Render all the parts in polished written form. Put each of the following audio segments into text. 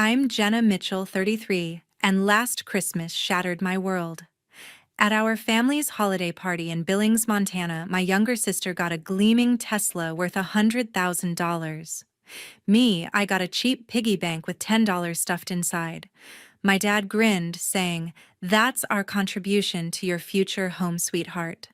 I'm Jenna Mitchell, 33, and last Christmas shattered my world. At our family's holiday party in Billings, Montana, my younger sister got a gleaming Tesla worth $100,000. Me, I got a cheap piggy bank with $10 stuffed inside. My dad grinned, saying, "That's our contribution to your future home, sweetheart."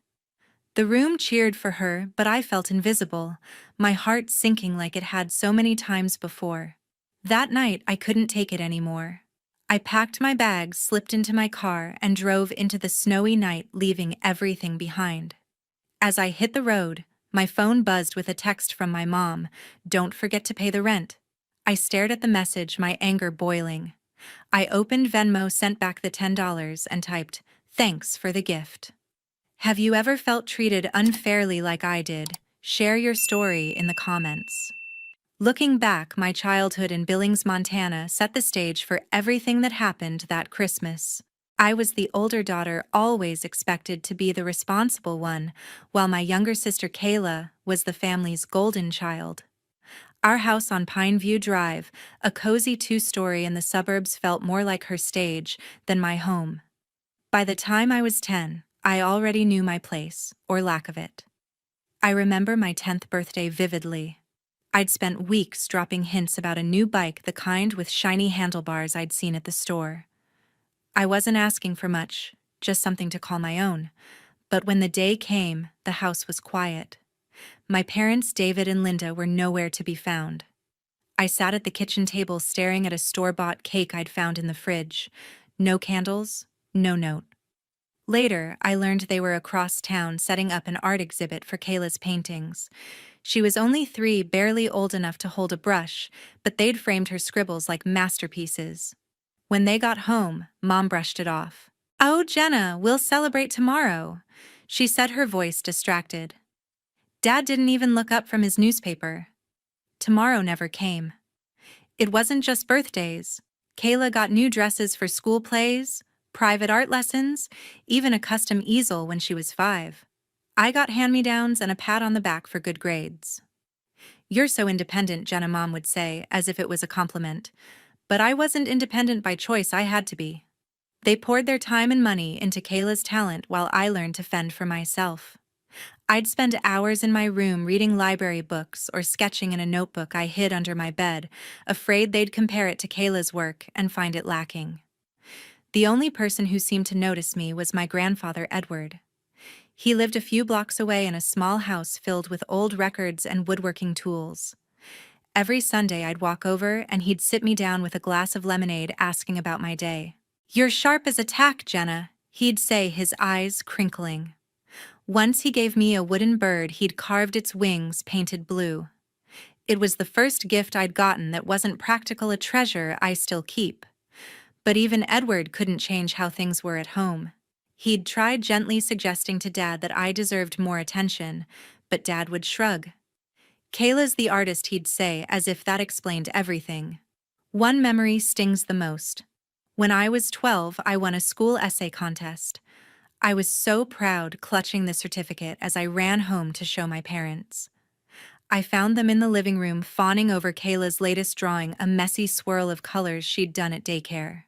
The room cheered for her, but I felt invisible, my heart sinking like it had so many times before. That night, I couldn't take it anymore. I packed my bags, slipped into my car, and drove into the snowy night, leaving everything behind. As I hit the road, my phone buzzed with a text from my mom, "Don't forget to pay the rent." I stared at the message, my anger boiling. I opened Venmo, sent back the $10, and typed, "Thanks for the gift." Have you ever felt treated unfairly like I did? Share your story in the comments. Looking back, my childhood in Billings, Montana set the stage for everything that happened that Christmas. I was the older daughter, always expected to be the responsible one, while my younger sister Kayla was the family's golden child. Our house on Pineview Drive, a cozy two-story in the suburbs, felt more like her stage than my home. By the time I was 10, I already knew my place, or lack of it. I remember my 10th birthday vividly. I'd spent weeks dropping hints about a new bike, the kind with shiny handlebars I'd seen at the store. I wasn't asking for much, just something to call my own. But when the day came, the house was quiet. My parents, David and Linda, were nowhere to be found. I sat at the kitchen table staring at a store-bought cake I'd found in the fridge. No candles, no note. Later, I learned they were across town setting up an art exhibit for Kayla's paintings. She was only 3, barely old enough to hold a brush, but they'd framed her scribbles like masterpieces. When they got home, Mom brushed it off. "Oh, Jenna, we'll celebrate tomorrow," she said, her voice distracted. Dad didn't even look up from his newspaper. Tomorrow never came. It wasn't just birthdays. Kayla got new dresses for school plays, private art lessons, even a custom easel when she was 5. I got hand-me-downs and a pat on the back for good grades. "You're so independent," Jenna, Mom would say, as if it was a compliment. But I wasn't independent by choice, I had to be. They poured their time and money into Kayla's talent while I learned to fend for myself. I'd spend hours in my room reading library books or sketching in a notebook I hid under my bed, afraid they'd compare it to Kayla's work and find it lacking. The only person who seemed to notice me was my grandfather, Edward. He lived a few blocks away in a small house filled with old records and woodworking tools. Every Sunday I'd walk over and he'd sit me down with a glass of lemonade, asking about my day. "You're sharp as a tack, Jenna," he'd say, his eyes crinkling. Once he gave me a wooden bird he'd carved, its wings painted blue. It was the first gift I'd gotten that wasn't practical, a treasure I still keep. But even Edward couldn't change how things were at home. He'd tried gently suggesting to Dad that I deserved more attention, but Dad would shrug. "Kayla's the artist," he'd say, as if that explained everything. One memory stings the most. When I was 12, I won a school essay contest. I was so proud, clutching the certificate as I ran home to show my parents. I found them in the living room, fawning over Kayla's latest drawing, a messy swirl of colors she'd done at daycare.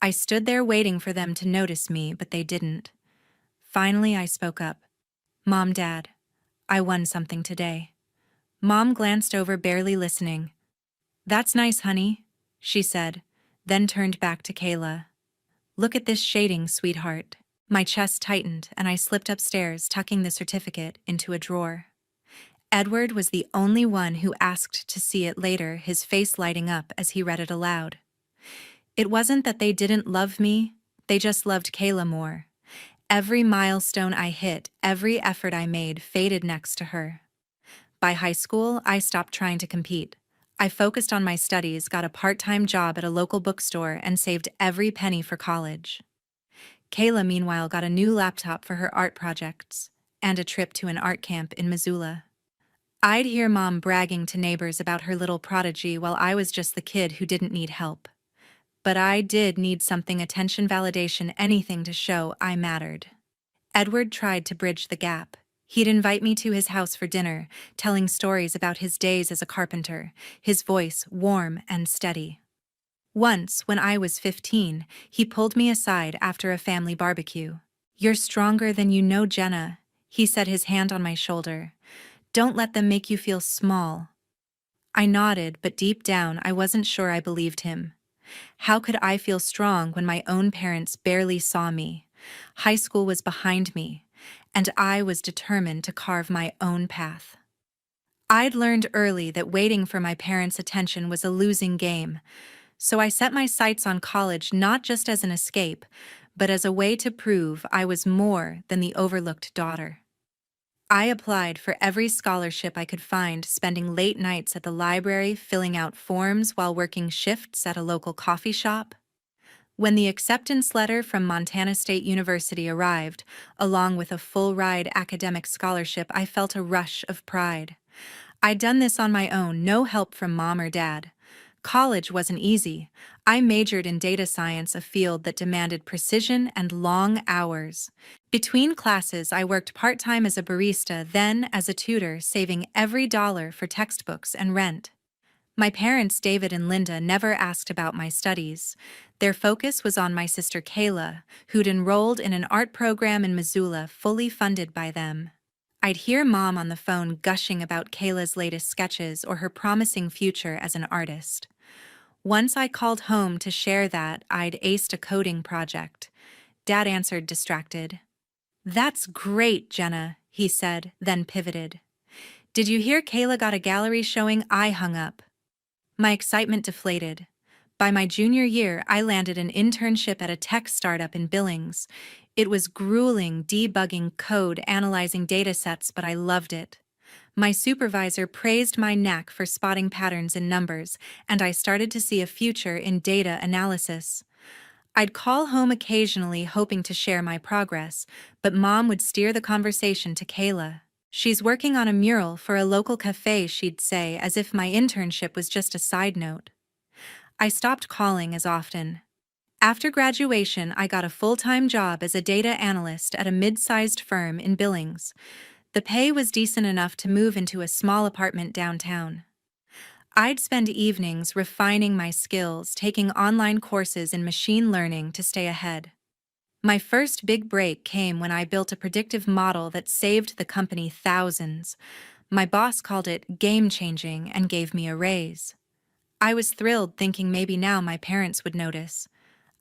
I stood there waiting for them to notice me, but they didn't. Finally, I spoke up. "Mom, Dad, I won something today." Mom glanced over, barely listening. "That's nice, honey," she said, then turned back to Kayla. "Look at this shading, sweetheart." My chest tightened, and I slipped upstairs, tucking the certificate into a drawer. Edward was the only one who asked to see it later, his face lighting up as he read it aloud. It wasn't that they didn't love me, they just loved Kayla more. Every milestone I hit, every effort I made, faded next to her. By high school, I stopped trying to compete. I focused on my studies, got a part-time job at a local bookstore, and saved every penny for college. Kayla, meanwhile, got a new laptop for her art projects, and a trip to an art camp in Missoula. I'd hear Mom bragging to neighbors about her little prodigy while I was just the kid who didn't need help. But I did need something, attention, validation, anything to show I mattered. Edward tried to bridge the gap. He'd invite me to his house for dinner, telling stories about his days as a carpenter, his voice warm and steady. Once, when I was 15, he pulled me aside after a family barbecue. "You're stronger than you know, Jenna," he said, his hand on my shoulder. "Don't let them make you feel small." I nodded, but deep down I wasn't sure I believed him. How could I feel strong when my own parents barely saw me? High school was behind me, and I was determined to carve my own path. I'd learned early that waiting for my parents' attention was a losing game, so I set my sights on college not just as an escape, but as a way to prove I was more than the overlooked daughter. I applied for every scholarship I could find, spending late nights at the library filling out forms while working shifts at a local coffee shop. When the acceptance letter from Montana State University arrived, along with a full-ride academic scholarship, I felt a rush of pride. I'd done this on my own, no help from mom or dad. College wasn't easy. I majored in data science, a field that demanded precision and long hours. Between classes, I worked part-time as a barista, then as a tutor, saving every dollar for textbooks and rent. My parents, David and Linda, never asked about my studies. Their focus was on my sister Kayla, who'd enrolled in an art program in Missoula, fully funded by them. I'd hear Mom on the phone gushing about Kayla's latest sketches or her promising future as an artist. Once I called home to share that I'd aced a coding project. Dad answered, distracted. "That's great, Jenna," he said, then pivoted. "Did you hear Kayla got a gallery showing?" I hung up. My excitement deflated. By my junior year, I landed an internship at a tech startup in Billings. It was grueling, debugging code, analyzing datasets, but I loved it. My supervisor praised my knack for spotting patterns in numbers, and I started to see a future in data analysis. I'd call home occasionally, hoping to share my progress, but Mom would steer the conversation to Kayla. "She's working on a mural for a local cafe," she'd say, as if my internship was just a side note. I stopped calling as often. After graduation, I got a full-time job as a data analyst at a mid-sized firm in Billings. The pay was decent enough to move into a small apartment downtown. I'd spend evenings refining my skills, taking online courses in machine learning to stay ahead. My first big break came when I built a predictive model that saved the company thousands. My boss called it game-changing and gave me a raise. I was thrilled, thinking maybe now my parents would notice.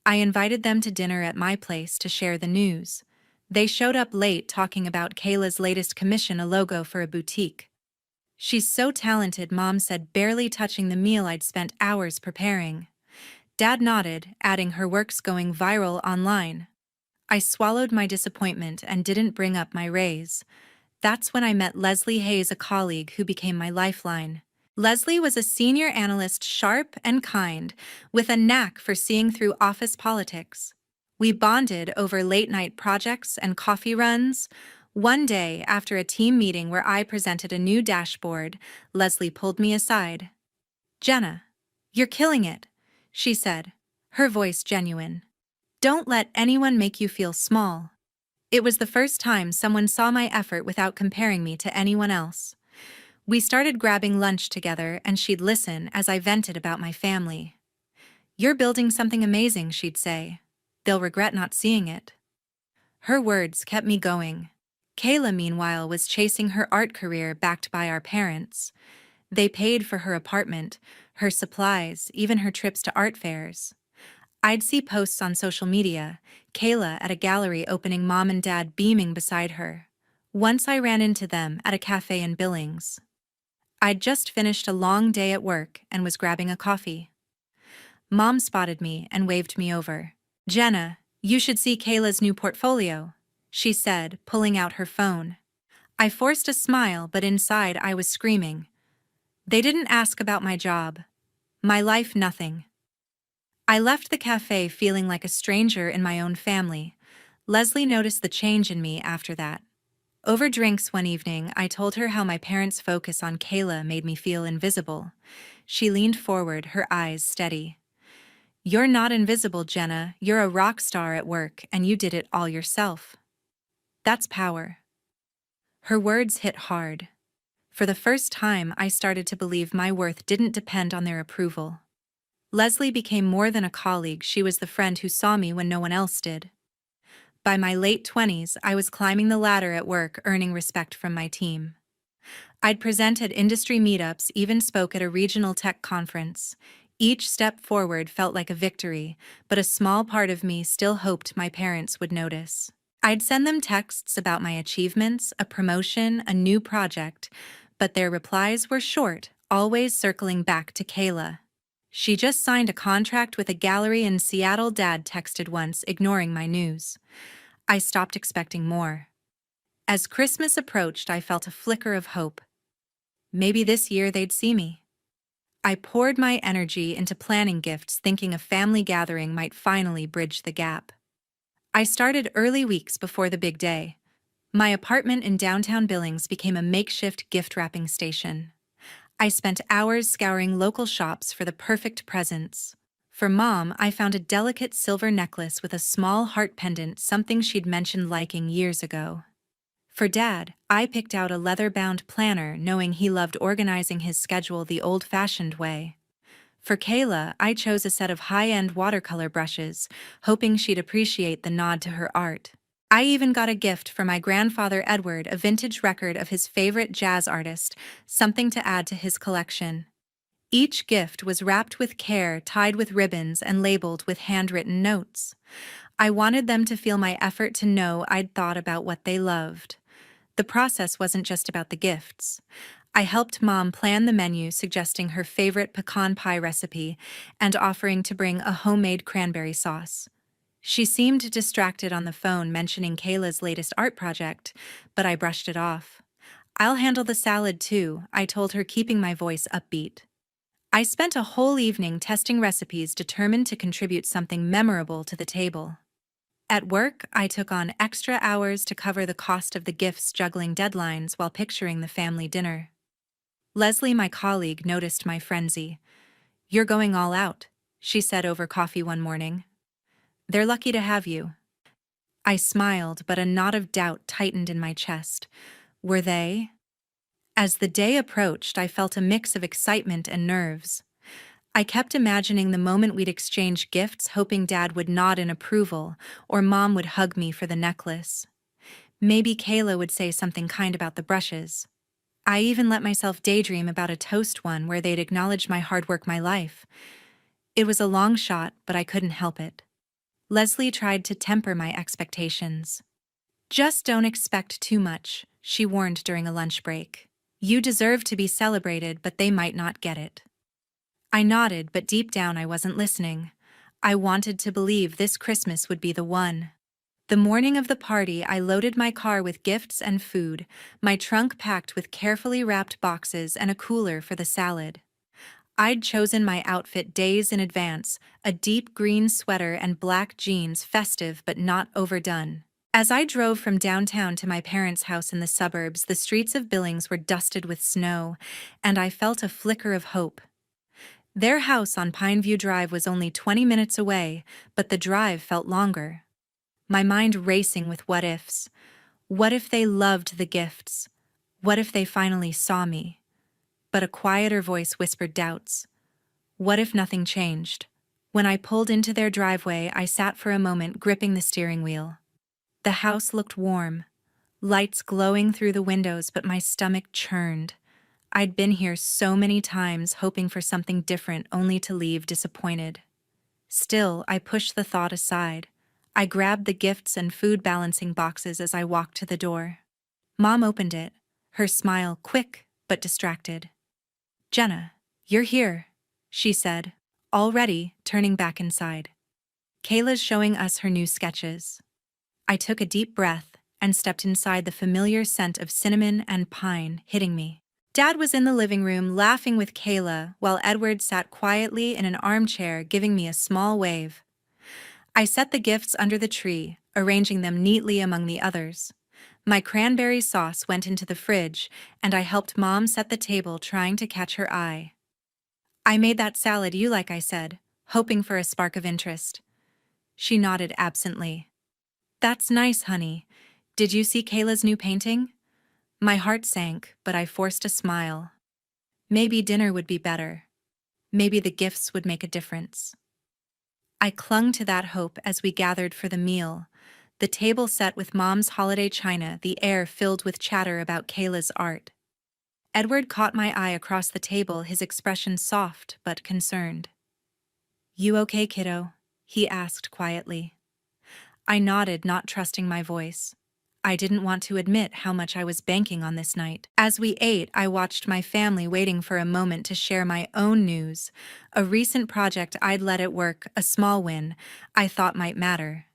I invited them to dinner at my place to share the news. They showed up late, talking about Kayla's latest commission, a logo for a boutique. "She's so talented," Mom said, barely touching the meal I'd spent hours preparing. Dad nodded, adding, "Her work's going viral online." I swallowed my disappointment and didn't bring up my raise. That's when I met Leslie Hayes, a colleague who became my lifeline. Leslie was a senior analyst, sharp and kind, with a knack for seeing through office politics. We bonded over late-night projects and coffee runs. One day, after a team meeting where I presented a new dashboard, Leslie pulled me aside. "Jenna, you're killing it," she said, her voice genuine. "Don't let anyone make you feel small." It was the first time someone saw my effort without comparing me to anyone else. We started grabbing lunch together, and she'd listen as I vented about my family. "You're building something amazing," she'd say. "They'll regret not seeing it." Her words kept me going. Kayla, meanwhile, was chasing her art career, backed by our parents. They paid for her apartment, her supplies, even her trips to art fairs. I'd see posts on social media, Kayla at a gallery opening, Mom and Dad beaming beside her. Once I ran into them at a cafe in Billings. I'd just finished a long day at work and was grabbing a coffee. Mom spotted me and waved me over. "Jenna, you should see Kayla's new portfolio," she said, pulling out her phone. I forced a smile, but inside I was screaming. They didn't ask about my job. My life, nothing. I left the cafe feeling like a stranger in my own family. Leslie noticed the change in me after that. Over drinks one evening, I told her how my parents' focus on Kayla made me feel invisible. She leaned forward, her eyes steady. "You're not invisible, Jenna. You're a rock star at work, and you did it all yourself. That's power." Her words hit hard. For the first time, I started to believe my worth didn't depend on their approval. Leslie became more than a colleague, she was the friend who saw me when no one else did. By my late 20s, I was climbing the ladder at work, earning respect from my team. I'd present at industry meetups, even spoke at a regional tech conference. Each step forward felt like a victory, but a small part of me still hoped my parents would notice. I'd send them texts about my achievements, a promotion, a new project, but their replies were short, always circling back to Kayla. She just signed a contract with a gallery in Seattle, Dad texted once, ignoring my news. I stopped expecting more. As Christmas approached, I felt a flicker of hope. Maybe this year they'd see me. I poured my energy into planning gifts, thinking a family gathering might finally bridge the gap. I started early, weeks before the big day. My apartment in downtown Billings became a makeshift gift wrapping station. I spent hours scouring local shops for the perfect presents. For Mom, I found a delicate silver necklace with a small heart pendant, something she'd mentioned liking years ago. For Dad, I picked out a leather-bound planner, knowing he loved organizing his schedule the old-fashioned way. For Kayla, I chose a set of high-end watercolor brushes, hoping she'd appreciate the nod to her art. I even got a gift for my grandfather Edward, a vintage record of his favorite jazz artist, something to add to his collection. Each gift was wrapped with care, tied with ribbons, and labeled with handwritten notes. I wanted them to feel my effort, to know I'd thought about what they loved. The process wasn't just about the gifts. I helped Mom plan the menu, suggesting her favorite pecan pie recipe and offering to bring a homemade cranberry sauce. She seemed distracted on the phone, mentioning Kayla's latest art project, but I brushed it off. "I'll handle the salad too," I told her, keeping my voice upbeat. I spent a whole evening testing recipes, determined to contribute something memorable to the table. At work, I took on extra hours to cover the cost of the gifts, juggling deadlines while picturing the family dinner. Leslie, my colleague, noticed my frenzy. "You're going all out," she said over coffee one morning. "They're lucky to have you." I smiled, but a knot of doubt tightened in my chest. Were they? As the day approached, I felt a mix of excitement and nerves. I kept imagining the moment we'd exchange gifts, hoping Dad would nod in approval, or Mom would hug me for the necklace. Maybe Kayla would say something kind about the brushes. I even let myself daydream about a toast one where they'd acknowledge my hard work, my life. It was a long shot, but I couldn't help it. Leslie tried to temper my expectations. "Just don't expect too much," she warned during a lunch break. "You deserve to be celebrated, but they might not get it." I nodded, but deep down I wasn't listening. I wanted to believe this Christmas would be the one. The morning of the party, I loaded my car with gifts and food, my trunk packed with carefully wrapped boxes and a cooler for the salad. I'd chosen my outfit days in advance, a deep green sweater and black jeans, festive but not overdone. As I drove from downtown to my parents' house in the suburbs, the streets of Billings were dusted with snow, and I felt a flicker of hope. Their house on Pineview Drive was only 20 minutes away, but the drive felt longer. My mind racing with what ifs. What if they loved the gifts? What if they finally saw me? But a quieter voice whispered doubts. What if nothing changed? When I pulled into their driveway, I sat for a moment, gripping the steering wheel. The house looked warm, lights glowing through the windows, but my stomach churned. I'd been here so many times, hoping for something different, only to leave disappointed. Still, I pushed the thought aside. I grabbed the gifts and food balancing boxes as I walked to the door. Mom opened it, her smile quick but distracted. "Jenna, you're here," she said, already turning back inside. "Kayla's showing us her new sketches." I took a deep breath and stepped inside, the familiar scent of cinnamon and pine hitting me. Dad was in the living room laughing with Kayla, while Edward sat quietly in an armchair, giving me a small wave. I set the gifts under the tree, arranging them neatly among the others. My cranberry sauce went into the fridge, and I helped Mom set the table, trying to catch her eye. "I made that salad you like," I said, hoping for a spark of interest. She nodded absently. "That's nice, honey. Did you see Kayla's new painting?" My heart sank, but I forced a smile. Maybe dinner would be better. Maybe the gifts would make a difference. I clung to that hope as we gathered for the meal, the table set with Mom's holiday china, the air filled with chatter about Kayla's art. Edward caught my eye across the table, his expression soft but concerned. "You okay, kiddo?" he asked quietly. I nodded, not trusting my voice. I didn't want to admit how much I was banking on this night. As we ate, I watched my family waiting for a moment to share my own news. A recent project I'd led at work, a small win, I thought might matter.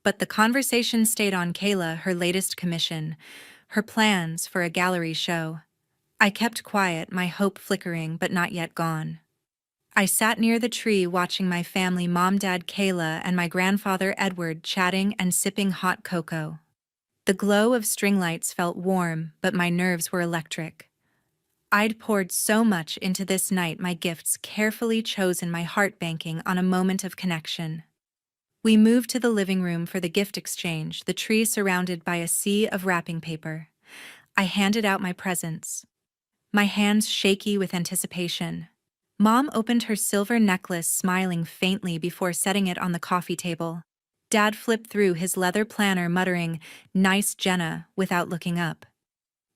But the conversation stayed on Kayla, her latest commission, her plans for a gallery show. I kept quiet, my hope flickering but not yet gone. I sat near the tree watching my family, Mom, Dad, Kayla, and my grandfather Edward chatting and sipping hot cocoa. The glow of string lights felt warm, but my nerves were electric. I'd poured so much into this night, my gifts carefully chosen, my heart banking on a moment of connection. We moved to the living room for the gift exchange, the tree surrounded by a sea of wrapping paper. I handed out my presents, my hands shaky with anticipation. Mom opened her silver necklace, smiling faintly before setting it on the coffee table. Dad flipped through his leather planner, muttering, "Nice, Jenna," without looking up.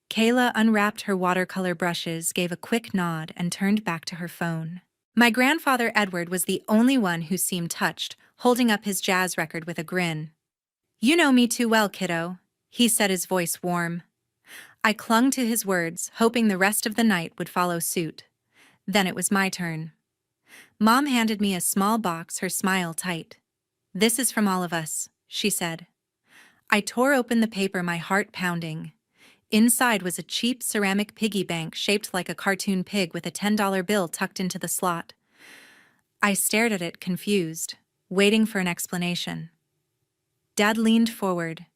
Kayla unwrapped her watercolor brushes, gave a quick nod, and turned back to her phone. My grandfather Edward was the only one who seemed touched, holding up his jazz record with a grin. "You know me too well, kiddo," he said, his voice warm. I clung to his words, hoping the rest of the night would follow suit. Then it was my turn. Mom handed me a small box, her smile tight. "This is from all of us," she said. I tore open the paper, my heart pounding. Inside was a cheap ceramic piggy bank shaped like a cartoon pig with a $10 bill tucked into the slot. I stared at it, confused, waiting for an explanation. Dad leaned forward,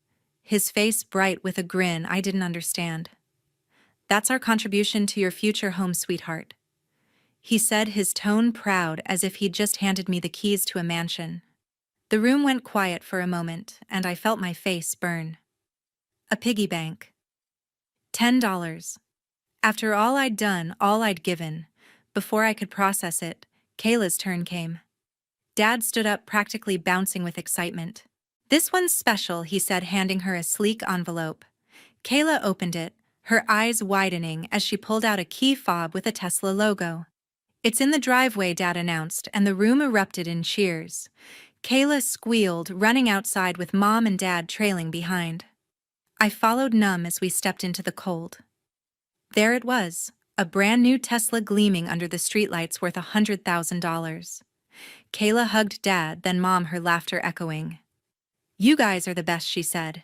his face bright with a grin I didn't understand. "That's our contribution to your future home, sweetheart," he said, his tone proud, as if he'd just handed me the keys to a mansion. The room went quiet for a moment, and I felt my face burn. A piggy bank. $10. After all I'd done, all I'd given, before I could process it, Kayla's turn came. Dad stood up, practically bouncing with excitement. "This one's special," he said, handing her a sleek envelope. Kayla opened it, her eyes widening as she pulled out a key fob with a Tesla logo. "It's in the driveway," Dad announced, and the room erupted in cheers. Kayla squealed, running outside with Mom and Dad trailing behind. I followed numb as we stepped into the cold. There it was, a brand new Tesla gleaming under the streetlights, worth $100,000. Kayla hugged Dad, then Mom, her laughter echoing. "You guys are the best," she said.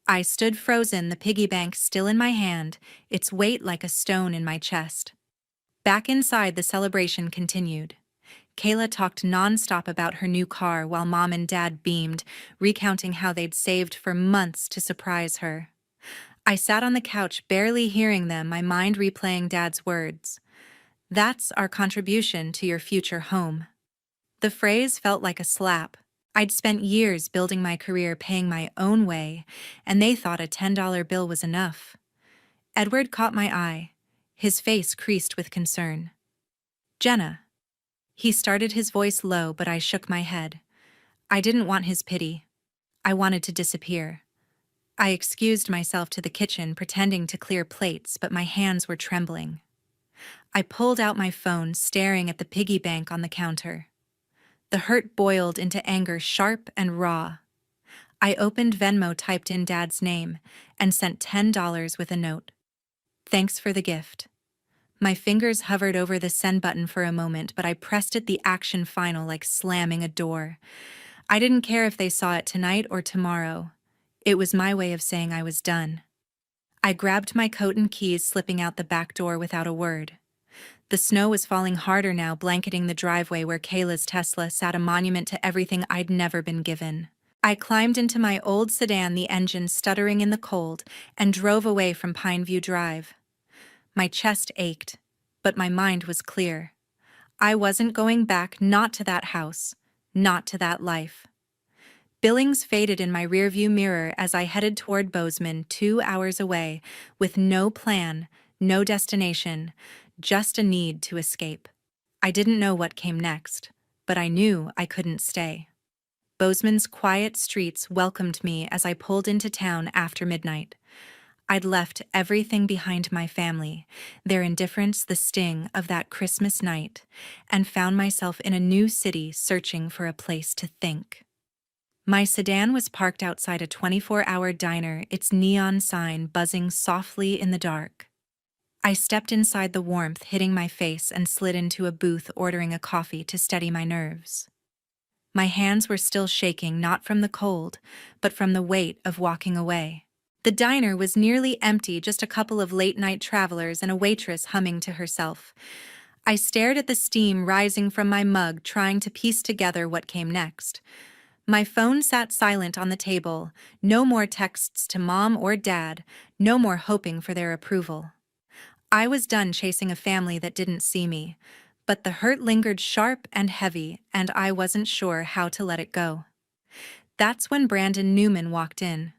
I stood frozen, the piggy bank still in my hand, its weight like a stone in my chest. Back inside, the celebration continued. Kayla talked nonstop about her new car while Mom and Dad beamed, recounting how they'd saved for months to surprise her. I sat on the couch, barely hearing them, my mind replaying Dad's words. "That's our contribution to your future home." The phrase felt like a slap. I'd spent years building my career, paying my own way, and they thought a $10 bill was enough. Edward caught my eye, his face creased with concern. "Jenna." He started, his voice low, but I shook my head. I didn't want his pity. I wanted to disappear. I excused myself to the kitchen, pretending to clear plates, but my hands were trembling. I pulled out my phone, staring at the piggy bank on the counter. The hurt boiled into anger, sharp and raw. I opened Venmo, typed in Dad's name, and sent $10 with a note. "Thanks for the gift." My fingers hovered over the send button for a moment, but I pressed it, the action final, like slamming a door. I didn't care if they saw it tonight or tomorrow. It was my way of saying I was done. I grabbed my coat and keys, slipping out the back door without a word. The snow was falling harder now, blanketing the driveway where Kayla's Tesla sat, a monument to everything I'd never been given. I climbed into my old sedan, the engine stuttering in the cold, and drove away from Pineview Drive. My chest ached, but my mind was clear. I wasn't going back, not to that house, not to that life. Billings faded in my rearview mirror as I headed toward Bozeman, 2 hours away, with no plan, no destination, just a need to escape. I didn't know what came next, but I knew I couldn't stay. Bozeman's quiet streets welcomed me as I pulled into town after midnight. I'd left everything behind: my family, their indifference, the sting of that Christmas night, and found myself in a new city searching for a place to think. My sedan was parked outside a 24-hour diner, its neon sign buzzing softly in the dark. I stepped inside, the warmth hitting my face, and slid into a booth, ordering a coffee to steady my nerves. My hands were still shaking, not from the cold, but from the weight of walking away. The diner was nearly empty, just a couple of late-night travelers and a waitress humming to herself. I stared at the steam rising from my mug, trying to piece together what came next. My phone sat silent on the table, no more texts to mom or dad, no more hoping for their approval. I was done chasing a family that didn't see me, but the hurt lingered sharp and heavy, and I wasn't sure how to let it go. That's when Brandon Newman walked in.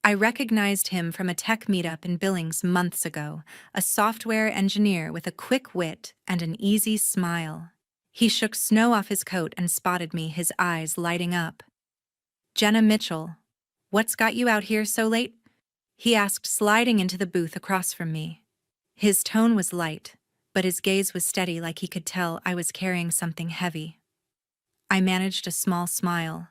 I recognized him from a tech meetup in Billings months ago, a software engineer with a quick wit and an easy smile. He shook snow off his coat and spotted me, his eyes lighting up. "Jenna Mitchell, what's got you out here so late?" he asked, sliding into the booth across from me. His tone was light, but his gaze was steady, like he could tell I was carrying something heavy. I managed a small smile.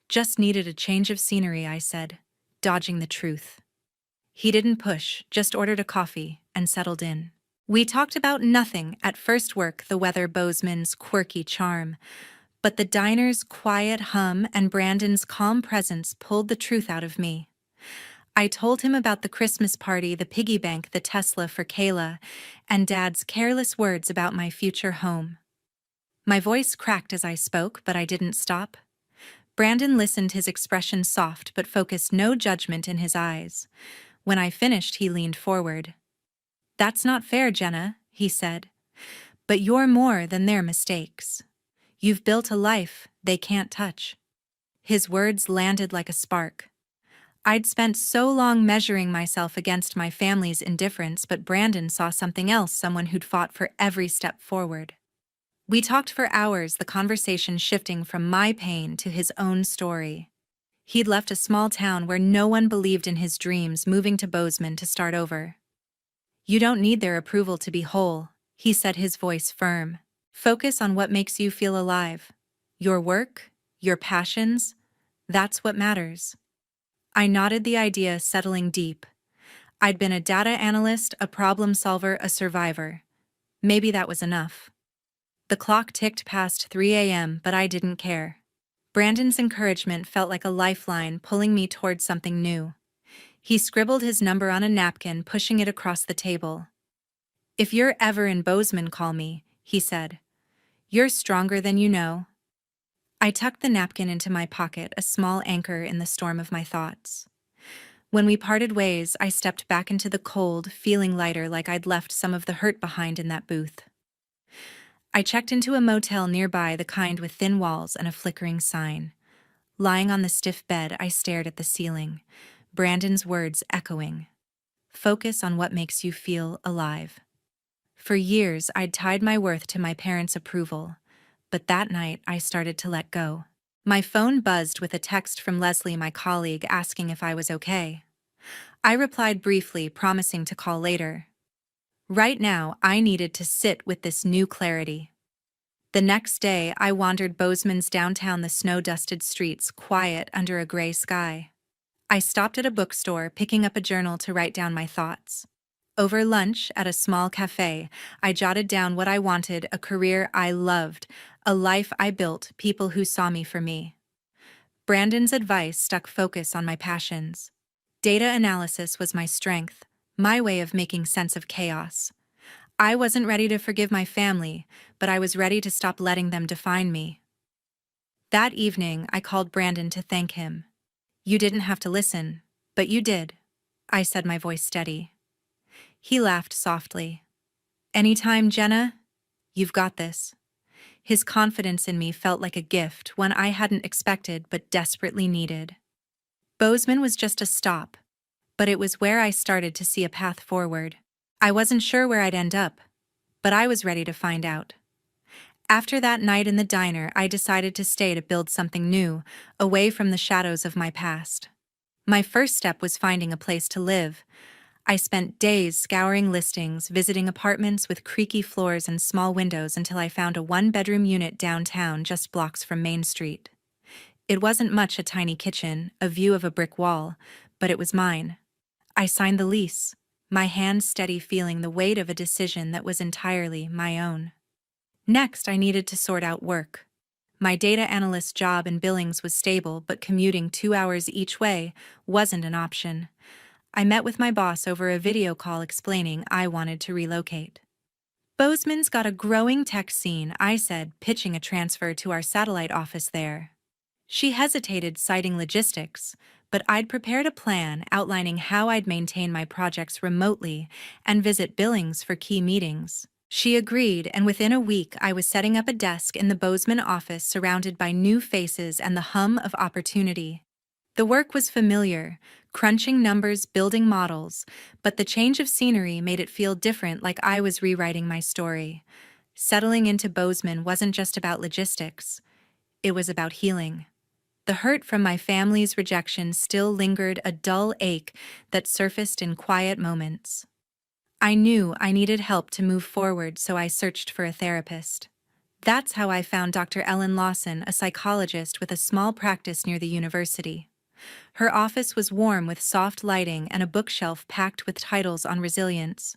"Just needed a change of scenery," I said, dodging the truth. He didn't push, just ordered a coffee and settled in. We talked about nothing at first: work, the weather, Bozeman's quirky charm. But the diner's quiet hum and Brandon's calm presence pulled the truth out of me. I told him about the Christmas party, the piggy bank, the Tesla for Kayla, and Dad's careless words about my future home. My voice cracked as I spoke, but I didn't stop. Brandon listened, his expression soft but focused, no judgment in his eyes. When I finished, he leaned forward. "That's not fair, Jenna," he said. "But you're more than their mistakes. You've built a life they can't touch." His words landed like a spark. I'd spent so long measuring myself against my family's indifference, but Brandon saw something else, someone who'd fought for every step forward. We talked for hours, the conversation shifting from my pain to his own story. He'd left a small town where no one believed in his dreams, moving to Bozeman to start over. "You don't need their approval to be whole," he said, his voice firm. "Focus on what makes you feel alive. Your work, your passions, that's what matters." I nodded, the idea settling deep. I'd been a data analyst, a problem solver, a survivor. Maybe that was enough. The clock ticked past 3 a.m., but I didn't care. Brandon's encouragement felt like a lifeline, pulling me toward something new. He scribbled his number on a napkin, pushing it across the table. "If you're ever in Bozeman, call me," he said. "You're stronger than you know." I tucked the napkin into my pocket, a small anchor in the storm of my thoughts. When we parted ways, I stepped back into the cold, feeling lighter, like I'd left some of the hurt behind in that booth. I checked into a motel nearby, the kind with thin walls and a flickering sign. Lying on the stiff bed, I stared at the ceiling, Brandon's words echoing. "Focus on what makes you feel alive." For years, I'd tied my worth to my parents' approval, but that night I started to let go. My phone buzzed with a text from Leslie, my colleague, asking if I was okay. I replied briefly, promising to call later. Right now, I needed to sit with this new clarity. The next day, I wandered Bozeman's downtown, the snow-dusted streets, quiet under a gray sky. I stopped at a bookstore, picking up a journal to write down my thoughts. Over lunch at a small cafe, I jotted down what I wanted: a career I loved, a life I built, people who saw me for me. Brandon's advice stuck: focus on my passions. Data analysis was my strength, my way of making sense of chaos. I wasn't ready to forgive my family, but I was ready to stop letting them define me. That evening, I called Brandon to thank him. "You didn't have to listen, but you did," I said, my voice steady. He laughed softly. "Anytime, Jenna. You've got this." His confidence in me felt like a gift, one I hadn't expected but desperately needed. Bozeman was just a stop, but it was where I started to see a path forward. I wasn't sure where I'd end up, but I was ready to find out. After that night in the diner, I decided to stay to build something new, away from the shadows of my past. My first step was finding a place to live. I spent days scouring listings, visiting apartments with creaky floors and small windows until I found a one-bedroom unit downtown just blocks from Main Street. It wasn't much, a tiny kitchen, a view of a brick wall, but it was mine. I signed the lease, my hands steady, feeling the weight of a decision that was entirely my own. Next, I needed to sort out work. My data analyst job in Billings was stable, but commuting 2 hours each way wasn't an option. I met with my boss over a video call explaining I wanted to relocate. Bozeman's got a growing tech scene, I said, pitching a transfer to our satellite office there. She hesitated, citing logistics, but I'd prepared a plan outlining how I'd maintain my projects remotely and visit Billings for key meetings. She agreed, and within a week I was setting up a desk in the Bozeman office surrounded by new faces and the hum of opportunity. The work was familiar, crunching numbers, building models, but the change of scenery made it feel different, like I was rewriting my story. Settling into Bozeman wasn't just about logistics. It was about healing. The hurt from my family's rejection still lingered, a dull ache that surfaced in quiet moments. I knew I needed help to move forward, so I searched for a therapist. That's how I found Dr. Ellen Lawson, a psychologist with a small practice near the university. Her office was warm with soft lighting and a bookshelf packed with titles on resilience.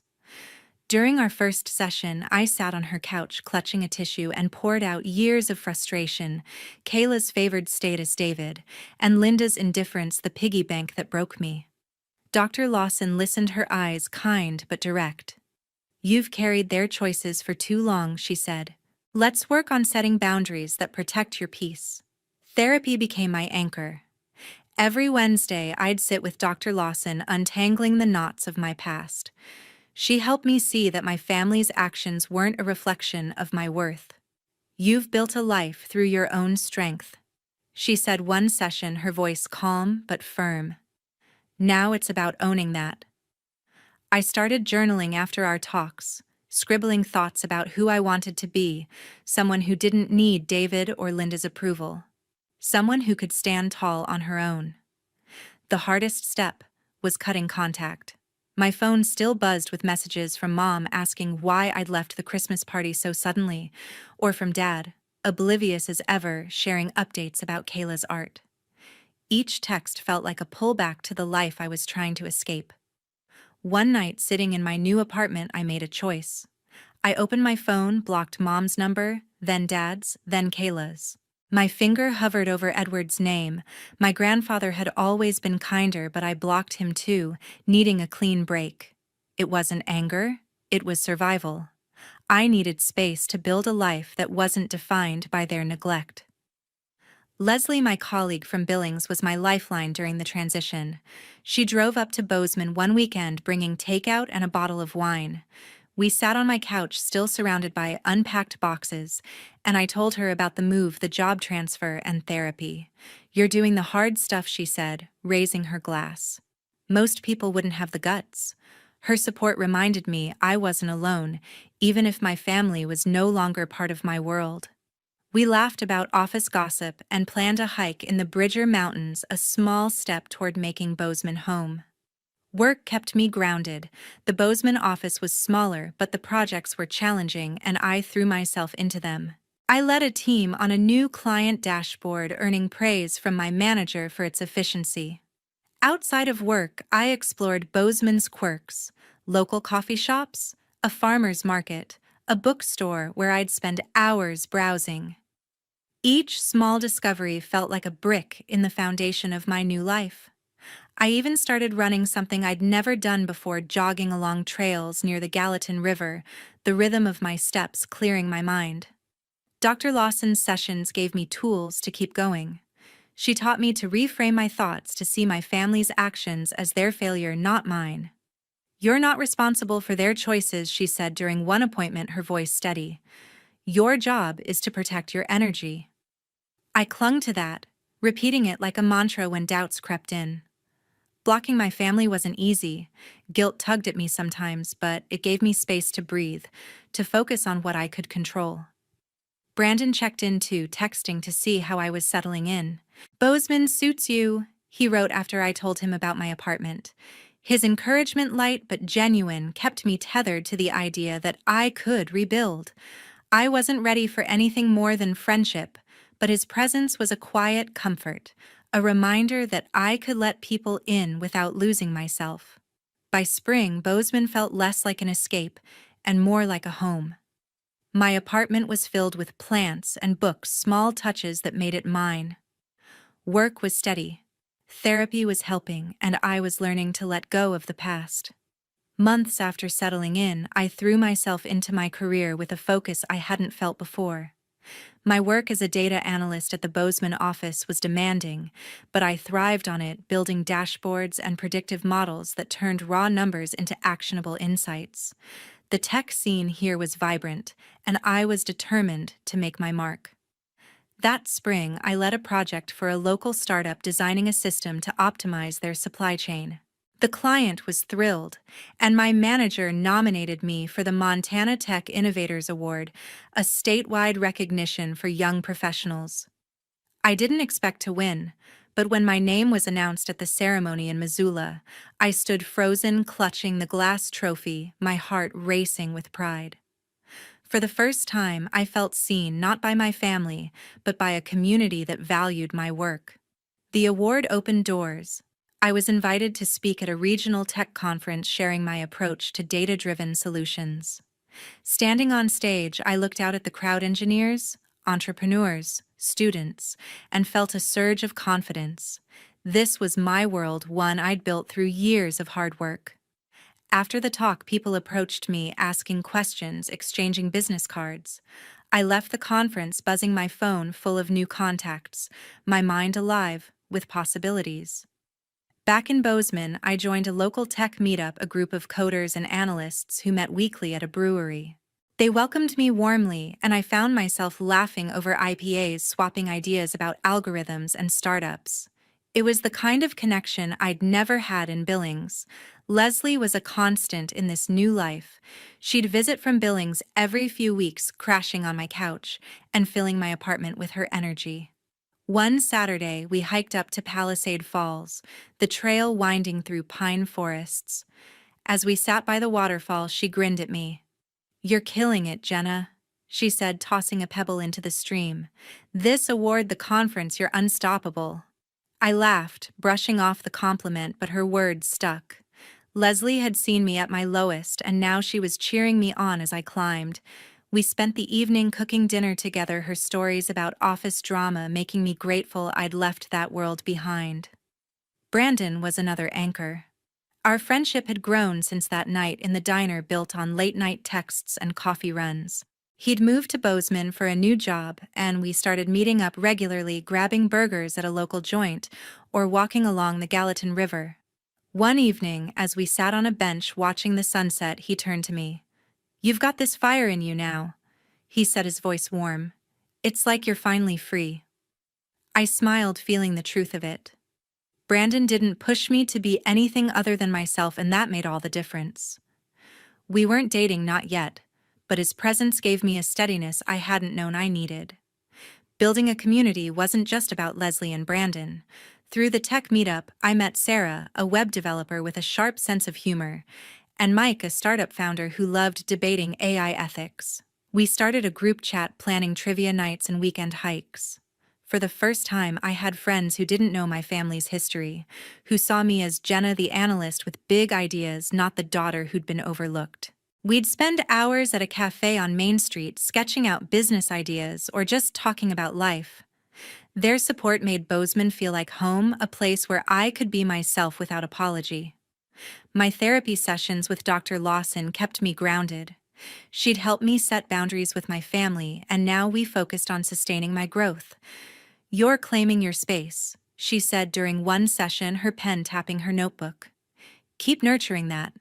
During our first session, I sat on her couch clutching a tissue and poured out years of frustration, Kayla's favored state as David, and Linda's indifference, the piggy bank that broke me. Dr. Lawson listened, her eyes kind but direct. "You've carried their choices for too long," she said. "Let's work on setting boundaries that protect your peace." Therapy became my anchor. Every Wednesday, I'd sit with Dr. Lawson, untangling the knots of my past. She helped me see that my family's actions weren't a reflection of my worth. "You've built a life through your own strength," she said one session, her voice calm but firm. "Now it's about owning that." I started journaling after our talks, scribbling thoughts about who I wanted to be, someone who didn't need David or Linda's approval, someone who could stand tall on her own. The hardest step was cutting contact. My phone still buzzed with messages from Mom asking why I'd left the Christmas party so suddenly, or from Dad, oblivious as ever, sharing updates about Kayla's art. Each text felt like a pullback to the life I was trying to escape. One night, sitting in my new apartment, I made a choice. I opened my phone, blocked Mom's number, then Dad's, then Kayla's. My finger hovered over Edward's name. My grandfather had always been kinder, but I blocked him too, needing a clean break. It wasn't anger, it was survival. I needed space to build a life that wasn't defined by their neglect. Leslie, my colleague from Billings, was my lifeline during the transition. She drove up to Bozeman one weekend bringing takeout and a bottle of wine. We sat on my couch, still surrounded by unpacked boxes, and I told her about the move, the job transfer, and therapy. "You're doing the hard stuff," she said, raising her glass. "Most people wouldn't have the guts." Her support reminded me I wasn't alone, even if my family was no longer part of my world. We laughed about office gossip and planned a hike in the Bridger Mountains, a small step toward making Bozeman home. Work kept me grounded. The Bozeman office was smaller, but the projects were challenging, and I threw myself into them. I led a team on a new client dashboard, earning praise from my manager for its efficiency. Outside of work, I explored Bozeman's quirks: local coffee shops, a farmer's market, a bookstore where I'd spend hours browsing. Each small discovery felt like a brick in the foundation of my new life. I even started running something I'd never done before, jogging along trails near the Gallatin River, the rhythm of my steps clearing my mind. Dr. Lawson's sessions gave me tools to keep going. She taught me to reframe my thoughts, to see my family's actions as their failure, not mine. "You're not responsible for their choices," she said during one appointment, her voice steady. "Your job is to protect your energy." I clung to that, repeating it like a mantra when doubts crept in. Blocking my family wasn't easy. Guilt tugged at me sometimes, but it gave me space to breathe, to focus on what I could control. Brandon checked in too, texting to see how I was settling in. Bozeman suits you, he wrote after I told him about my apartment. His encouragement, light but genuine, kept me tethered to the idea that I could rebuild. I wasn't ready for anything more than friendship, but his presence was a quiet comfort, a reminder that I could let people in without losing myself. By spring, Bozeman felt less like an escape and more like a home. My apartment was filled with plants and books, small touches that made it mine. Work was steady. Therapy was helping, and I was learning to let go of the past. Months after settling in, I threw myself into my career with a focus I hadn't felt before. My work as a data analyst at the Bozeman office was demanding, but I thrived on it, building dashboards and predictive models that turned raw numbers into actionable insights. The tech scene here was vibrant, and I was determined to make my mark. That spring, I led a project for a local startup designing a system to optimize their supply chain. The client was thrilled, and my manager nominated me for the Montana Tech Innovators Award, a statewide recognition for young professionals. I didn't expect to win, but when my name was announced at the ceremony in Missoula, I stood frozen, clutching the glass trophy, my heart racing with pride. For the first time, I felt seen not by my family, but by a community that valued my work. The award opened doors. I was invited to speak at a regional tech conference sharing my approach to data-driven solutions. Standing on stage, I looked out at the crowd: engineers, entrepreneurs, students, and felt a surge of confidence. This was my world, one I'd built through years of hard work. After the talk, people approached me, asking questions, exchanging business cards. I left the conference buzzing my phone full of new contacts, my mind alive with possibilities. Back in Bozeman, I joined a local tech meetup, a group of coders and analysts who met weekly at a brewery. They welcomed me warmly, and I found myself laughing over IPAs, swapping ideas about algorithms and startups. It was the kind of connection I'd never had in Billings. Leslie was a constant in this new life. She'd visit from Billings every few weeks, crashing on my couch and filling my apartment with her energy. One Saturday, we hiked up to Palisade Falls, the trail winding through pine forests. As we sat by the waterfall, she grinned at me. "You're killing it, Jenna," she said, tossing a pebble into the stream. "This award, the conference, you're unstoppable." I laughed, brushing off the compliment, but her words stuck. Leslie had seen me at my lowest, and now she was cheering me on as I climbed. We spent the evening cooking dinner together, her stories about office drama making me grateful I'd left that world behind. Brandon was another anchor. Our friendship had grown since that night in the diner built on late-night texts and coffee runs. He'd moved to Bozeman for a new job, and we started meeting up regularly, grabbing burgers at a local joint or walking along the Gallatin River. One evening, as we sat on a bench watching the sunset, he turned to me. "You've got this fire in you now," he said, his voice warm. "It's like you're finally free." I smiled, feeling the truth of it. Brandon didn't push me to be anything other than myself, and that made all the difference. We weren't dating, not yet, but his presence gave me a steadiness I hadn't known I needed. Building a community wasn't just about Leslie and Brandon. Through the tech meetup, I met Sarah, a web developer with a sharp sense of humor, and Mike, a startup founder who loved debating AI ethics. We started a group chat, planning trivia nights and weekend hikes. For the first time, I had friends who didn't know my family's history, who saw me as Jenna, the analyst with big ideas, not the daughter who'd been overlooked. We'd spend hours at a cafe on Main Street sketching out business ideas or just talking about life. Their support made Bozeman feel like home, a place where I could be myself without apology. My therapy sessions with Dr. Lawson kept me grounded. She'd help me set boundaries with my family, and now we focused on sustaining my growth. "You're claiming your space," she said during one session, her pen tapping her notebook. "Keep nurturing that."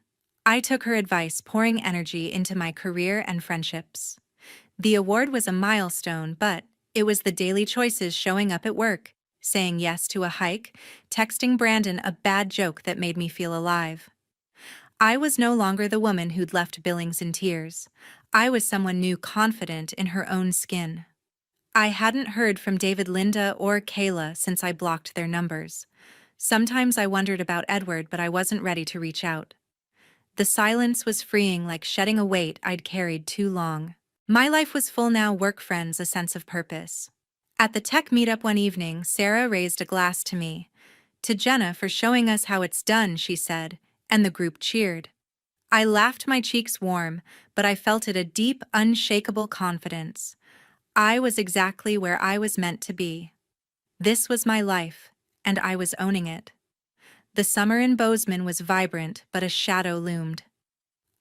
I took her advice, pouring energy into my career and friendships. The award was a milestone, but it was the daily choices, showing up at work, saying yes to a hike, texting Brandon a bad joke that made me feel alive. I was no longer the woman who'd left Billings in tears. I was someone new, confident in her own skin. I hadn't heard from David, Linda, or Kayla since I blocked their numbers. Sometimes I wondered about Edward, but I wasn't ready to reach out. The silence was freeing, like shedding a weight I'd carried too long. My life was full now, work, friends, a sense of purpose. At the tech meetup one evening, Sarah raised a glass to me. "To Jenna for showing us how it's done," she said, and the group cheered. I laughed, my cheeks warm, but I felt it a deep, unshakable confidence. I was exactly where I was meant to be. This was my life, and I was owning it. The summer in Bozeman was vibrant, but a shadow loomed.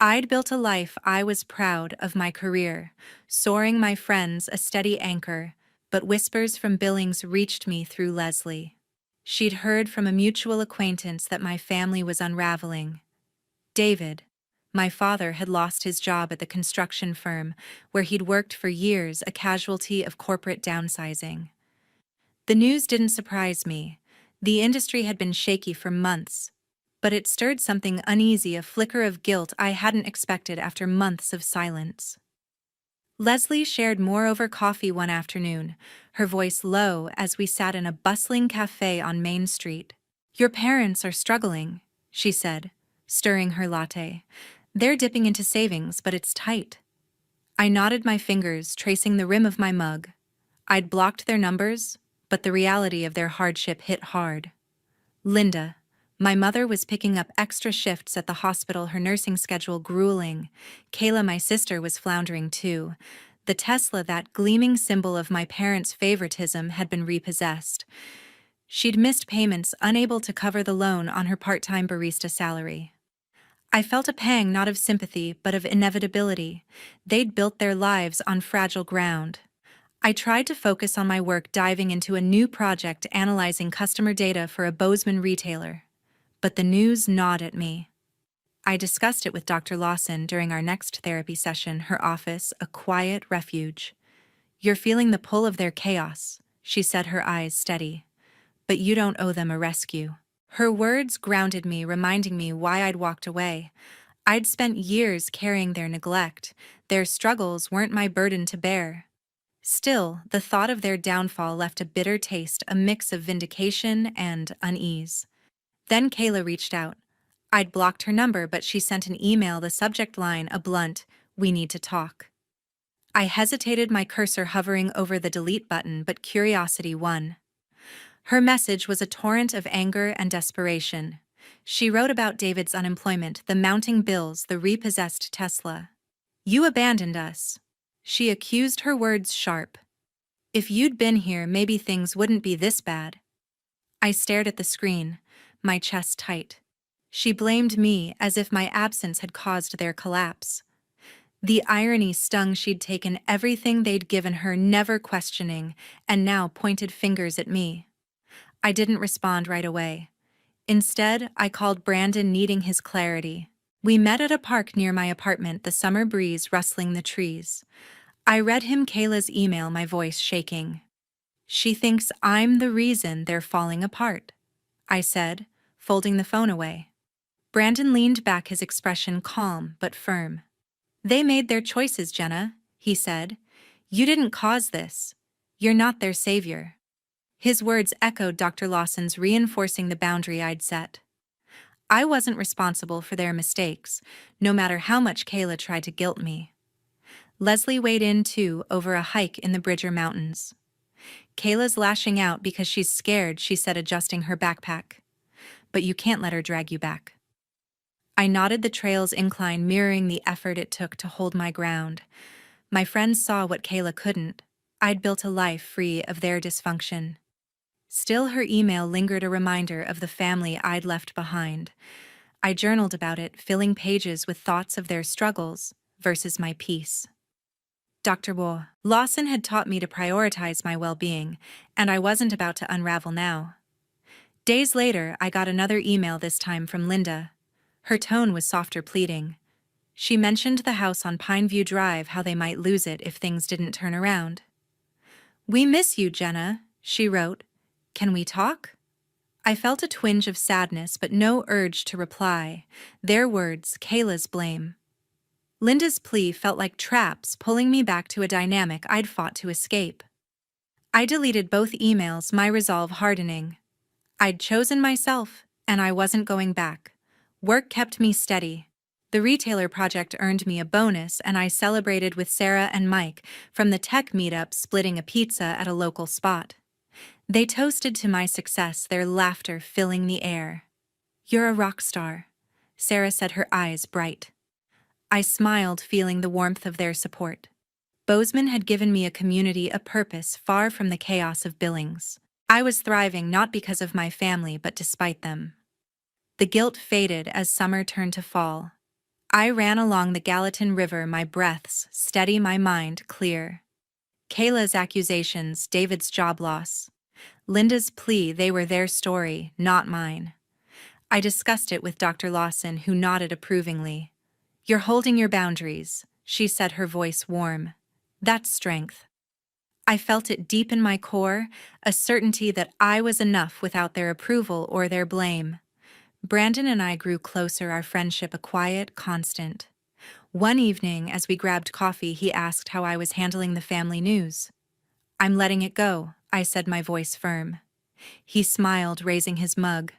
I'd built a life I was proud of, my career, soaring, my friends a steady anchor, but whispers from Billings reached me through Leslie. She'd heard from a mutual acquaintance that my family was unraveling. David, my father, had lost his job at the construction firm where he'd worked for years, a casualty of corporate downsizing. The news didn't surprise me. The industry had been shaky for months, but it stirred something uneasy, a flicker of guilt I hadn't expected after months of silence. Leslie shared more over coffee one afternoon, her voice low as we sat in a bustling cafe on Main Street. "Your parents are struggling," she said, stirring her latte. "They're dipping into savings, but it's tight." I nodded, my fingers tracing the rim of my mug. I'd blocked their numbers, but the reality of their hardship hit hard. Linda, my mother, was picking up extra shifts at the hospital, her nursing schedule grueling. Kayla, my sister, was floundering too. The Tesla, that gleaming symbol of my parents' favoritism, had been repossessed. She'd missed payments, unable to cover the loan on her part-time barista salary. I felt a pang, not of sympathy, but of inevitability. They'd built their lives on fragile ground. I tried to focus on my work, diving into a new project analyzing customer data for a Bozeman retailer. But the news gnawed at me. I discussed it with Dr. Lawson during our next therapy session, her office a quiet refuge. "You're feeling the pull of their chaos," she said, her eyes steady. "But you don't owe them a rescue." Her words grounded me, reminding me why I'd walked away. I'd spent years carrying their neglect. Their struggles weren't my burden to bear. Still, the thought of their downfall left a bitter taste, a mix of vindication and unease. Then Kayla reached out. I'd blocked her number, but she sent an email, the subject line a blunt, "We need to talk." I hesitated, my cursor hovering over the delete button, but curiosity won. Her message was a torrent of anger and desperation. She wrote about David's unemployment, the mounting bills, the repossessed Tesla. "You abandoned us." She accused, her words sharp. "If you'd been here, maybe things wouldn't be this bad." I stared at the screen, my chest tight. She blamed me as if my absence had caused their collapse. The irony stung. She'd taken everything they'd given her, never questioning, and now pointed fingers at me. I didn't respond right away. Instead, I called Brandon, needing his clarity. We met at a park near my apartment, the summer breeze rustling the trees. I read him Kayla's email, my voice shaking. "She thinks I'm the reason they're falling apart," I said, folding the phone away. Brandon leaned back, his expression calm but firm. "They made their choices, Jenna," he said. "You didn't cause this. You're not their savior." His words echoed Dr. Lawson's, reinforcing the boundary I'd set. I wasn't responsible for their mistakes, no matter how much Kayla tried to guilt me. Leslie weighed in too, over a hike in the Bridger Mountains. "Kayla's lashing out because she's scared," she said, adjusting her backpack. "But you can't let her drag you back." I nodded, the trail's incline mirroring the effort it took to hold my ground. My friends saw what Kayla couldn't. I'd built a life free of their dysfunction. Still, her email lingered, a reminder of the family I'd left behind. I journaled about it, filling pages with thoughts of their struggles versus my peace. Dr. Lawson had taught me to prioritize my well-being, and I wasn't about to unravel now. Days later, I got another email, this time from Linda. Her tone was softer, pleading. She mentioned the house on Pineview Drive, how they might lose it if things didn't turn around. "We miss you, Jenna," she wrote. "Can we talk?" I felt a twinge of sadness, but no urge to reply. Their words, Kayla's blame. Linda's plea felt like traps, pulling me back to a dynamic I'd fought to escape. I deleted both emails, my resolve hardening. I'd chosen myself, and I wasn't going back. Work kept me steady. The retailer project earned me a bonus, and I celebrated with Sarah and Mike from the tech meetup, splitting a pizza at a local spot. They toasted to my success, their laughter filling the air. "You're a rock star," Sarah said, her eyes bright. I smiled, feeling the warmth of their support. Bozeman had given me a community, a purpose far from the chaos of Billings. I was thriving not because of my family but despite them. The guilt faded as summer turned to fall. I ran along the Gallatin River, my breaths steady, my mind clear. Kayla's accusations, David's job loss, Linda's plea, they were their story, not mine. I discussed it with Dr. Lawson, who nodded approvingly. "You're holding your boundaries," she said, her voice warm. "That's strength." I felt it deep in my core, a certainty that I was enough without their approval or their blame. Brandon and I grew closer, our friendship a quiet, constant. One evening, as we grabbed coffee, he asked how I was handling the family news. "I'm letting it go," I said, my voice firm. He smiled, raising his mug.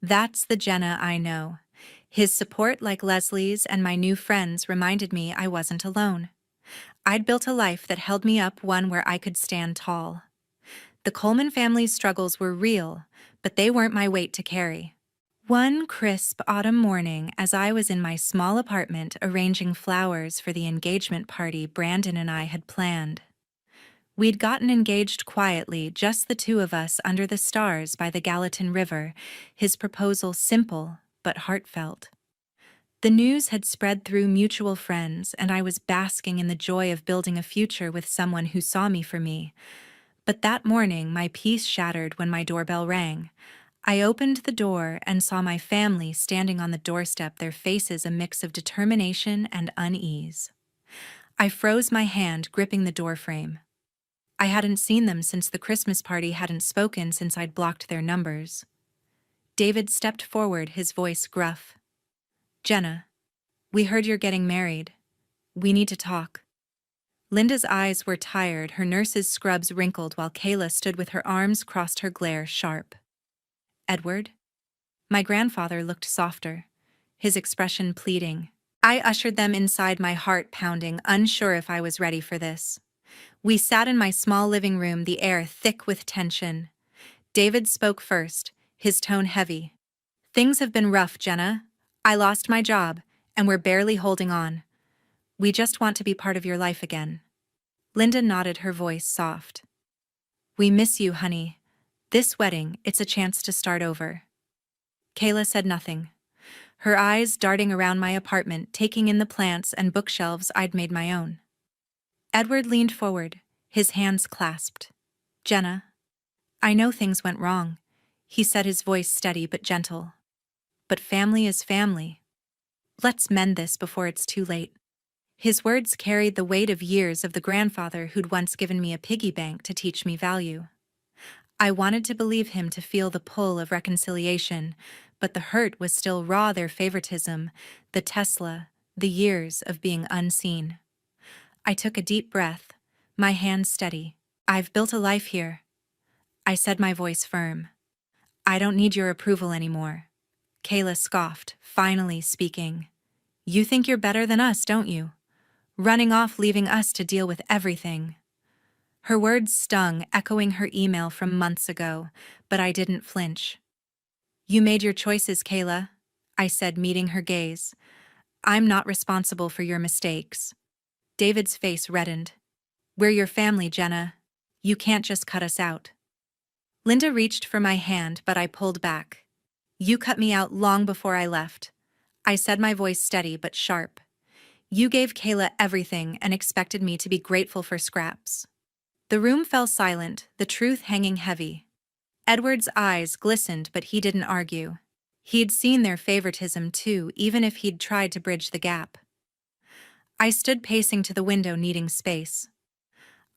"That's the Jenna I know." His support, like Leslie's and my new friends, reminded me I wasn't alone. I'd built a life that held me up, one where I could stand tall. The Coleman family's struggles were real, but they weren't my weight to carry. One crisp autumn morning, as I was in my small apartment arranging flowers for the engagement party Brandon and I had planned. We'd gotten engaged quietly, just the two of us under the stars by the Gallatin River, his proposal simple but heartfelt. The news had spread through mutual friends, and I was basking in the joy of building a future with someone who saw me for me. But that morning, my peace shattered when my doorbell rang. I opened the door and saw my family standing on the doorstep, their faces a mix of determination and unease. I froze, my hand gripping the doorframe. I hadn't seen them since the Christmas party, hadn't spoken since I'd blocked their numbers. David stepped forward, his voice gruff. "Jenna, we heard you're getting married. We need to talk." Linda's eyes were tired, her nurse's scrubs wrinkled, while Kayla stood with her arms crossed, her glare sharp. "Edward?" My grandfather looked softer, his expression pleading. I ushered them inside, my heart pounding, unsure if I was ready for this. We sat in my small living room, the air thick with tension. David spoke first, his tone heavy. "Things have been rough, Jenna. I lost my job, and we're barely holding on. We just want to be part of your life again." Linda nodded, her voice soft. "We miss you, honey. This wedding, it's a chance to start over." Kayla said nothing, her eyes darting around my apartment, taking in the plants and bookshelves I'd made my own. Edward leaned forward, his hands clasped. "Jenna, I know things went wrong," he said, his voice steady but gentle. "But family is family. Let's mend this before it's too late." His words carried the weight of years of the grandfather who'd once given me a piggy bank to teach me value. I wanted to believe him, to feel the pull of reconciliation, but the hurt was still raw, their favoritism, the Tesla, the years of being unseen. I took a deep breath, my hands steady. "I've built a life here," I said, my voice firm. "I don't need your approval anymore." Kayla scoffed, finally speaking. "You think you're better than us, don't you? Running off, leaving us to deal with everything." Her words stung, echoing her email from months ago, but I didn't flinch. "You made your choices, Kayla," I said, meeting her gaze. "I'm not responsible for your mistakes." David's face reddened. "We're your family, Jenna. You can't just cut us out." Linda reached for my hand, but I pulled back. "You cut me out long before I left," I said, my voice steady but sharp. "You gave Kayla everything and expected me to be grateful for scraps." The room fell silent, the truth hanging heavy. Edward's eyes glistened, but he didn't argue. He'd seen their favoritism too, even if he'd tried to bridge the gap. I stood pacing to the window, needing space.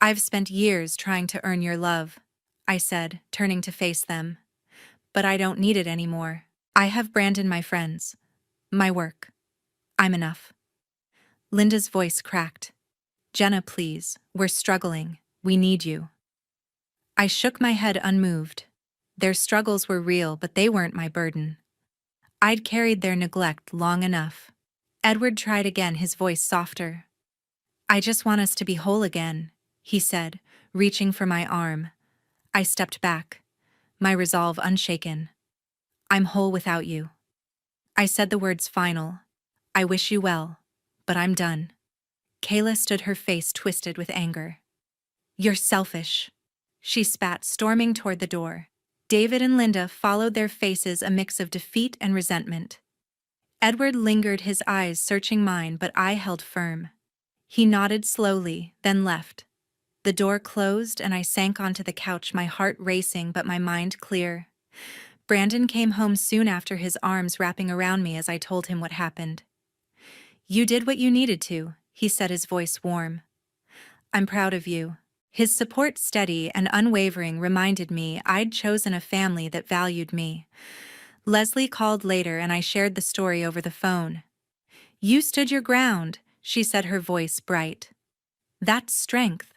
"I've spent years trying to earn your love," I said, turning to face them. "But I don't need it anymore. I have Brandon, my friends, my work. I'm enough." Linda's voice cracked. "Jenna, please, we're struggling. We need you." I shook my head unmoved. Their struggles were real, but they weren't my burden. I'd carried their neglect long enough. Edward tried again, his voice softer. I just want us to be whole again, he said, reaching for my arm. I stepped back, my resolve unshaken. I'm whole without you. I said the words final. I wish you well, but I'm done. Kayla stood, her face twisted with anger. You're selfish, she spat, storming toward the door. David and Linda followed, their faces a mix of defeat and resentment. Edward lingered, his eyes searching mine, but I held firm. He nodded slowly, then left. The door closed and I sank onto the couch, my heart racing but my mind clear. Brandon came home soon after, his arms wrapping around me as I told him what happened. You did what you needed to, he said, his voice warm. I'm proud of you. His support, steady and unwavering, reminded me I'd chosen a family that valued me. Leslie called later and I shared the story over the phone. You stood your ground, she said, her voice bright. That's strength.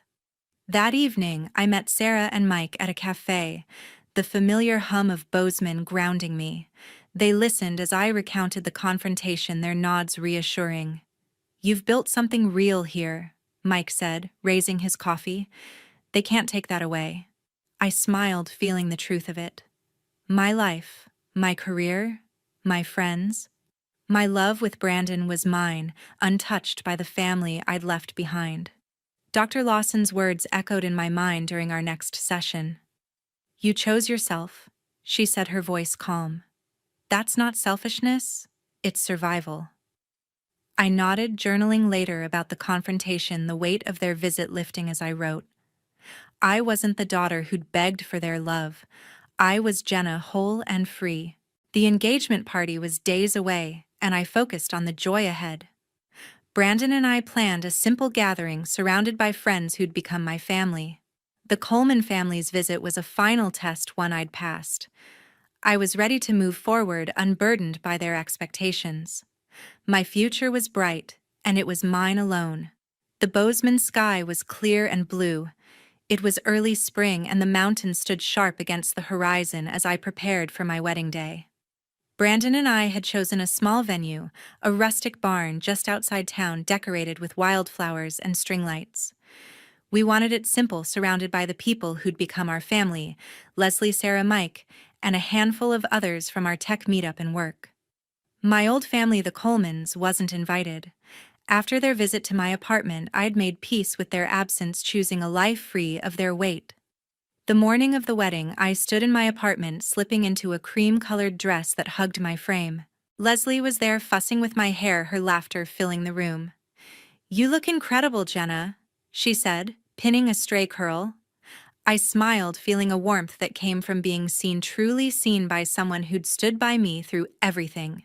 That evening, I met Sarah and Mike at a cafe, the familiar hum of Bozeman grounding me. They listened as I recounted the confrontation, their nods reassuring. You've built something real here, Mike said, raising his coffee. They can't take that away. I smiled, feeling the truth of it. My life, my career, my friends. My love with Brandon was mine, untouched by the family I'd left behind. Dr. Lawson's words echoed in my mind during our next session. You chose yourself, she said, her voice calm. That's not selfishness, it's survival. I nodded, journaling later about the confrontation, the weight of their visit lifting as I wrote. I wasn't the daughter who'd begged for their love. I was Jenna, whole and free. The engagement party was days away, and I focused on the joy ahead. Brandon and I planned a simple gathering surrounded by friends who'd become my family. The Coleman family's visit was a final test, one I'd passed. I was ready to move forward, unburdened by their expectations. My future was bright, and it was mine alone. The Bozeman sky was clear and blue. It was early spring, and the mountains stood sharp against the horizon as I prepared for my wedding day. Brandon and I had chosen a small venue, a rustic barn just outside town decorated with wildflowers and string lights. We wanted it simple, surrounded by the people who'd become our family, Leslie, Sarah, Mike, and a handful of others from our tech meetup and work. My old family, the Colemans, wasn't invited. After their visit to my apartment, I'd made peace with their absence, choosing a life free of their weight. The morning of the wedding, I stood in my apartment, slipping into a cream-colored dress that hugged my frame. Leslie was there, fussing with my hair, her laughter filling the room. You look incredible, Jenna, she said, pinning a stray curl. I smiled, feeling a warmth that came from being seen, truly seen by someone who'd stood by me through everything.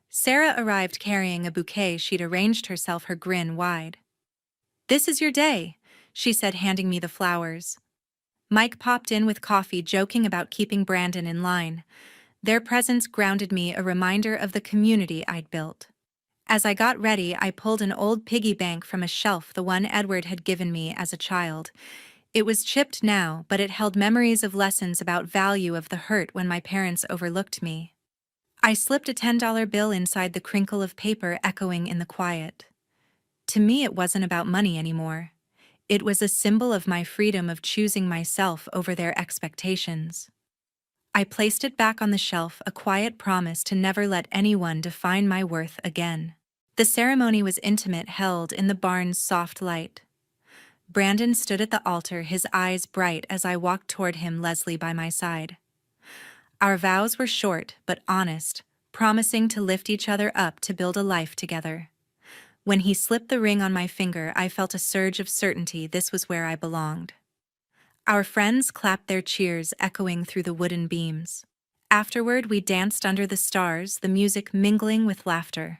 Sarah arrived carrying a bouquet she'd arranged herself, her grin wide. This is your day, she said, handing me the flowers. Mike popped in with coffee, joking about keeping Brandon in line. Their presence grounded me, a reminder of the community I'd built. As I got ready, I pulled an old piggy bank from a shelf, the one Edward had given me as a child. It was chipped now, but it held memories of lessons about value, of the hurt when my parents overlooked me. I slipped a $10 bill inside, the crinkle of paper echoing in the quiet. To me, it wasn't about money anymore. It was a symbol of my freedom, of choosing myself over their expectations. I placed it back on the shelf, a quiet promise to never let anyone define my worth again. The ceremony was intimate, held in the barn's soft light. Brandon stood at the altar, his eyes bright as I walked toward him, Leslie by my side. Our vows were short but honest, promising to lift each other up, to build a life together. When he slipped the ring on my finger, I felt a surge of certainty. This was where I belonged. Our friends clapped, their cheers echoing through the wooden beams. Afterward, we danced under the stars, the music mingling with laughter.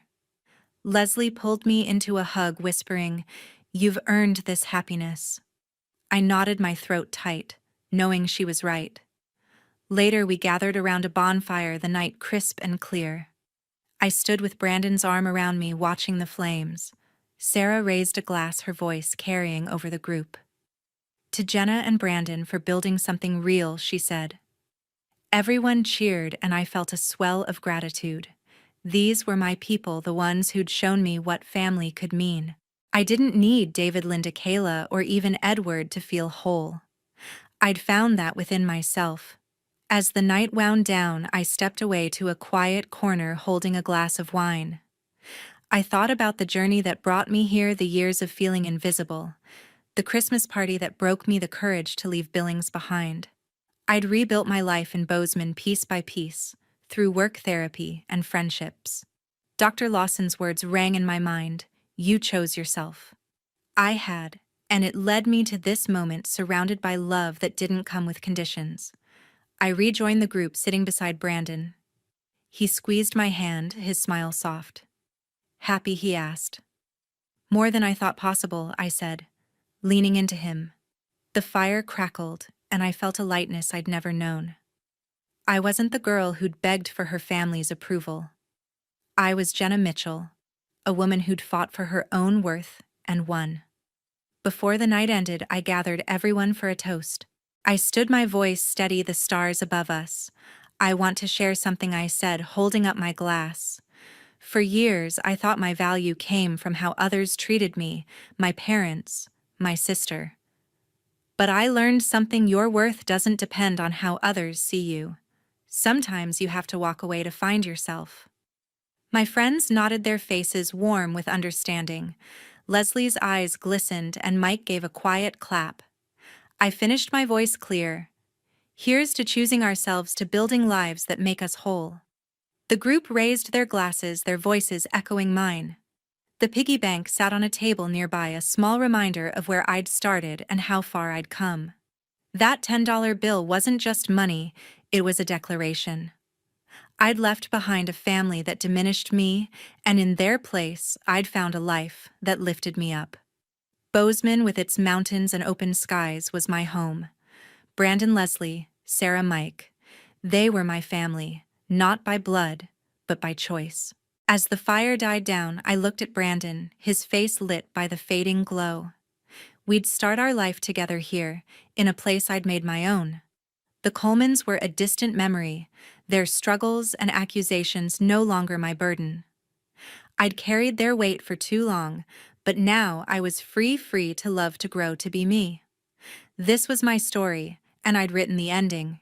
Leslie pulled me into a hug, whispering, "You've earned this happiness." I nodded, my throat tight, knowing she was right. Later, we gathered around a bonfire, the night crisp and clear. I stood with Brandon's arm around me, watching the flames. Sarah raised a glass, her voice carrying over the group. To Jenna and Brandon for building something real, she said. Everyone cheered and I felt a swell of gratitude. These were my people, the ones who'd shown me what family could mean. I didn't need David, Linda, Kayla, or even Edward to feel whole. I'd found that within myself. As the night wound down, I stepped away to a quiet corner holding a glass of wine. I thought about the journey that brought me here, the years of feeling invisible, the Christmas party that broke me the courage to leave Billings behind. I'd rebuilt my life in Bozeman piece by piece, through work therapy and friendships. Dr. Lawson's words rang in my mind, "You chose yourself." I had, and it led me to this moment surrounded by love that didn't come with conditions. I rejoined the group sitting beside Brandon. He squeezed my hand, his smile soft. "Happy?" he asked. "More than I thought possible," I said, leaning into him. The fire crackled, and I felt a lightness I'd never known. I wasn't the girl who'd begged for her family's approval. I was Jenna Mitchell, a woman who'd fought for her own worth and won. Before the night ended, I gathered everyone for a toast. I stood, my voice steady, the stars above us. "I want to share something," I said, holding up my glass. For years, I thought my value came from how others treated me, my parents, my sister. But I learned something: your worth doesn't depend on how others see you. Sometimes you have to walk away to find yourself. My friends nodded, their faces warm with understanding. Leslie's eyes glistened and Mike gave a quiet clap. I finished, my voice clear. "Here's to choosing ourselves, to building lives that make us whole." The group raised their glasses, their voices echoing mine. The piggy bank sat on a table nearby, a small reminder of where I'd started and how far I'd come. That $10 bill wasn't just money, it was a declaration. I'd left behind a family that diminished me, and in their place, I'd found a life that lifted me up. Bozeman, with its mountains and open skies, was my home. Brandon, Leslie, Sarah, Mike. They were my family, not by blood, but by choice. As the fire died down, I looked at Brandon, his face lit by the fading glow. We'd start our life together here, in a place I'd made my own. The Colemans were a distant memory, their struggles and accusations no longer my burden. I'd carried their weight for too long, but now I was free to love, to grow, to be me. This was my story, and I'd written the ending.